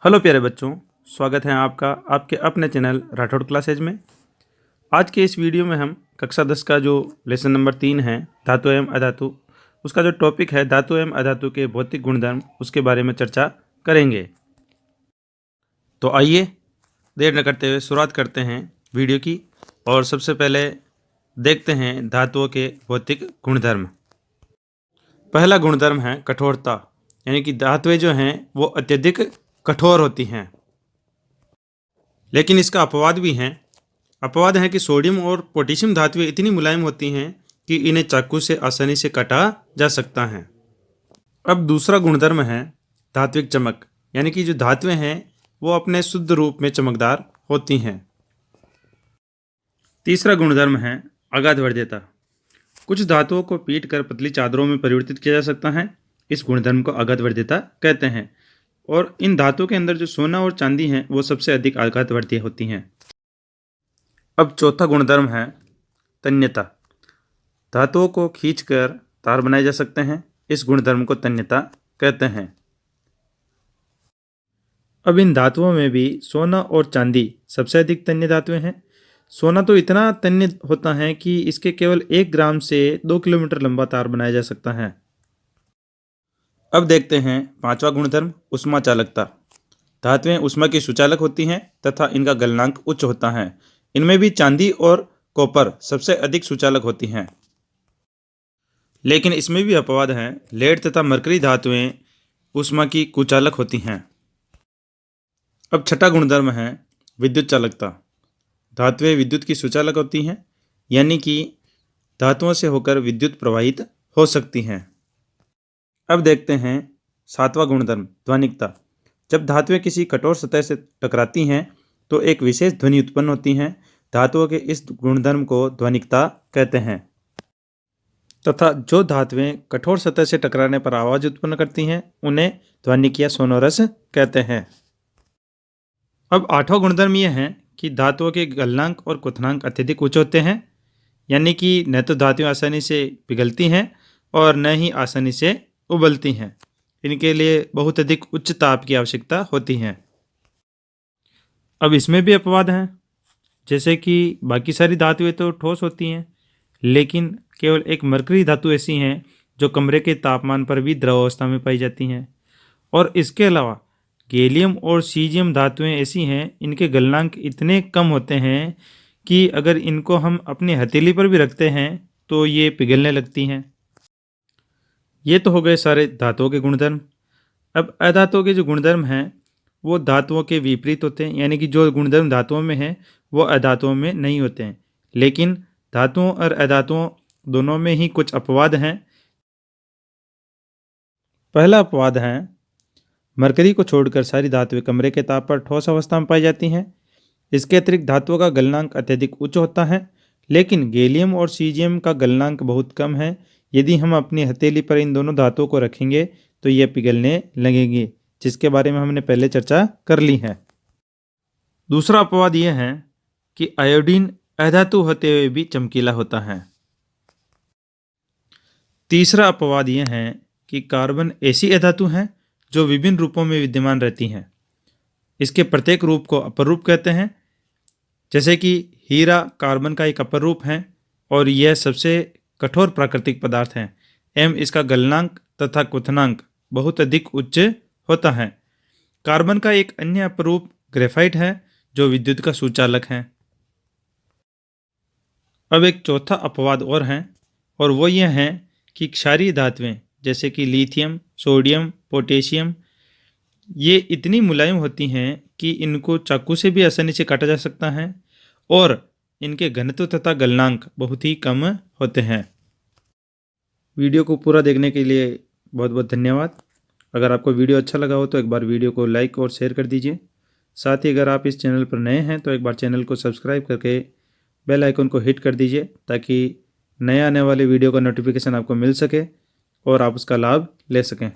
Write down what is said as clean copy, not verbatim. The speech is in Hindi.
हेलो प्यारे बच्चों, स्वागत है आपका आपके अपने चैनल राठौड़ क्लासेज में। आज के इस वीडियो में हम कक्षा 10 का जो लेसन नंबर 3 है धातु एवं अधातु, उसका जो टॉपिक है धातु एवं अधातु के भौतिक गुणधर्म, उसके बारे में चर्चा करेंगे। तो आइए देर न करते हुए शुरुआत करते हैं वीडियो की। और सबसे पहले देखते हैं धातुओं के भौतिक गुणधर्म। पहला गुणधर्म है कठोरता, यानी कि धातुएं जो हैं वो अत्यधिक कठोर होती हैं। लेकिन इसका अपवाद भी है। अपवाद है कि सोडियम और पोटेशियम धातुएं इतनी मुलायम होती हैं कि इन्हें चाकू से आसानी से काटा जा सकता है। अब दूसरा गुणधर्म है धात्विक चमक, यानी कि जो धातुएं हैं वो अपने शुद्ध रूप में चमकदार होती हैं। तीसरा गुणधर्म है अगाध वर्ध्यता। कुछ धातुओं को पीट कर पतली चादरों में परिवर्तित किया जा सकता है। इस गुणधर्म को अगाध वर्ध्यता कहते हैं। और इन धातुओं के अंदर जो सोना और चांदी हैं वो सबसे अधिक आघातवर्ती होती हैं। अब चौथा गुणधर्म है तन्यता। धातुओं को खींचकर तार बनाए जा सकते हैं। इस गुणधर्म को तन्यता कहते हैं। अब इन धातुओं में भी सोना और चांदी सबसे अधिक तन्य धातुएं हैं। सोना तो इतना तन्य होता है कि इसके केवल 1 ग्राम से 2 किलोमीटर लंबा तार बनाया जा सकता है। अब देखते हैं पांचवा गुणधर्म ऊष्मा चालकता। धातुएं ऊष्मा की सुचालक होती हैं तथा इनका गलनांक उच्च होता है। इनमें भी चांदी और कॉपर सबसे अधिक सुचालक होती हैं। लेकिन इसमें भी अपवाद हैं। लेड तथा मरकरी धातुएं ऊष्मा की कुचालक होती हैं। अब छठा गुणधर्म है विद्युत चालकता। धातुएं विद्युत की सुचालक होती हैं, यानी कि धातुओं से होकर विद्युत प्रवाहित हो सकती हैं। अब देखते हैं सातवां गुणधर्म ध्वनिकता। जब धातुएं किसी कठोर सतह से टकराती हैं तो एक विशेष ध्वनि उत्पन्न होती हैं। धातुओं के इस गुणधर्म को ध्वनिकता कहते हैं। तथा जो धातुएं कठोर सतह से टकराने पर आवाज उत्पन्न करती हैं उन्हें ध्वनिक या सोनोरस कहते हैं। अब आठवां गुणधर्म यह है कि धातुओं के गलनांक और क्वथनांक अत्यधिक उच्च होते हैं, यानी कि न तो धातुएं आसानी से पिघलती हैं और न ही आसानी से उबलती हैं। इनके लिए बहुत अधिक उच्च ताप की आवश्यकता होती है। अब इसमें भी अपवाद हैं, जैसे कि बाकी सारी धातुएं तो ठोस होती हैं, लेकिन केवल एक मरकरी धातु ऐसी हैं जो कमरे के तापमान पर भी द्रव अवस्था में पाई जाती हैं। और इसके अलावा गैलियम और सीजियम धातुएं ऐसी हैं, इनके गलनांक इतने कम होते हैं कि अगर इनको हम अपनी हथेली पर भी रखते हैं तो ये पिघलने लगती हैं। ये तो हो गए सारे धातुओं के गुणधर्म। अब अधातुओं के जो गुणधर्म हैं वो धातुओं के विपरीत होते हैं, यानी कि जो गुणधर्म धातुओं में है वो अधातुओं में नहीं होते हैं। लेकिन धातुओं और अधातुओं दोनों में ही कुछ अपवाद हैं। पहला अपवाद है मरकरी को छोड़कर सारी धातुएं कमरे के ताप पर ठोस अवस्था में पाई जाती हैं। इसके अतिरिक्त धातुओं का गलनांक अत्यधिक उच्च होता है, लेकिन गैलियम और सीजियम का गलनांक बहुत कम है। यदि हम अपनी हथेली पर इन दोनों धातुओं को रखेंगे तो ये पिघलने लगेंगी, जिसके बारे में हमने पहले चर्चा कर ली है। दूसरा अपवाद यह है कि आयोडीन अधातु होते हुए भी चमकीला होता है। तीसरा अपवाद यह है कि कार्बन ऐसी अधातु हैं जो विभिन्न रूपों में विद्यमान रहती हैं। इसके प्रत्येक रूप को अपर रूप कहते हैं। जैसे कि हीरा कार्बन का एक अपर रूप है और यह सबसे कठोर प्राकृतिक पदार्थ है एवं इसका गलनांक तथा क्वथनांक बहुत अधिक उच्च होता है। कार्बन का एक अन्य अपरूप ग्रेफाइट है जो विद्युत का सुचालक है। अब एक चौथा अपवाद और है, और वो यह है कि क्षारीय धातुएं जैसे कि लिथियम, सोडियम, पोटेशियम ये इतनी मुलायम होती हैं कि इनको चाकू से भी आसानी से काटा जा सकता है और इनके घनत्व तथा गलनांक बहुत ही कम होते हैं। वीडियो को पूरा देखने के लिए बहुत बहुत धन्यवाद। अगर आपको वीडियो अच्छा लगा हो तो एक बार वीडियो को लाइक और शेयर कर दीजिए। साथ ही अगर आप इस चैनल पर नए हैं तो एक बार चैनल को सब्सक्राइब करके बेल आइकन को हिट कर दीजिए, ताकि नए आने वाले वीडियो का नोटिफिकेशन आपको मिल सके और आप उसका लाभ ले सकें।